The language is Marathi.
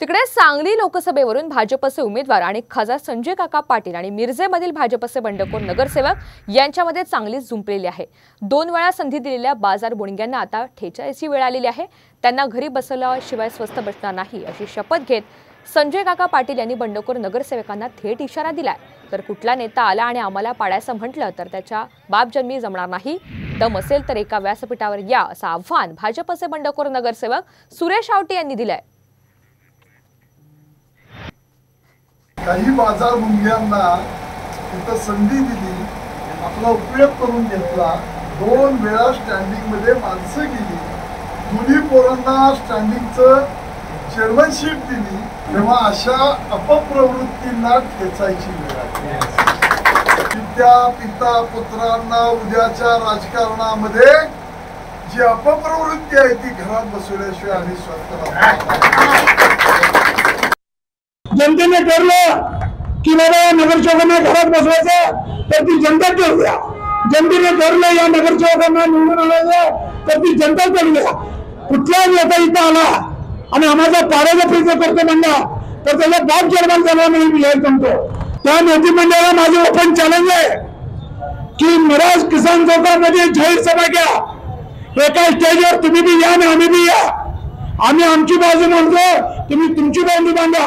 तिकडे सांगली लोकसभेवरून भाजपचे उमेदवार आणि खासदार संजय काका पाटील आणि मिरजेमधील भाजपचे बंडखोर नगरसेवक यांच्यामध्ये चांगलीच झुंपलेली आहे। 2 वेळा संधी दिलेल्या बाजार बोणग्यांना आता ठेचायची वेळ आलेली आहे। त्यांना घरी बसवल्याशिवाय स्वस्त बसणार नाही अशी शपथ घेत संजय काका पाटील यांनी बंडखोर नगरसेवकांना थेट इशारा दिलाय। तर कुठला नेता आला आणि आम्हाला पाडायचं म्हटलं तर त्याच्या बापजन्मी जमणार नाही, दम असेल तर एका व्यासपीठावर या असं आव्हान भाजपचे बंडखोर नगरसेवक सुरेश आवटे यांनी दिलंय। काही बाजार मुंग्यांना तिथं संधी दिली, आपला उपयोग करून घेतला। 2 वेळा स्टँडिंग मध्ये माणसं गेली, दोन्ही पोरांना स्टँडिंगचं चेअरमनशिप दिली, तेव्हा अशा अपप्रवृत्तींना ठेचायची वेळ आली। पित्या पिता पुत्रांना उद्याच्या राजकारणामध्ये जी अपप्रवृत्ती आहे ती घरात बसवल्याशिवाय आम्ही स्वतः जनतेने ठरलं की बाबा या नगरसेवकांना घरात बसवायचं तर ती जनता ठरवूया। जनतेने ठरलं या नगरसेवकांना निवडून आणायचं तर ती जनता ठरवूया। कुठला नेता इथं आला आणि आम्हाला पाडायचा प्रयत्न करतो म्हणला तर त्याचा बाप जन्माला झाला नाही मी हे सांगतो। त्या मंत्रिमंडळाला माझं ओपन चॅलेंज आहे की मिराज किसान चौकामध्ये जाहीर सभा घ्या, एका स्टेजवर तुम्ही बी या आणि आम्ही बी या। आम्ही आमची बाजू मांडतो, तुम्ही तुमची बाजू मांडा।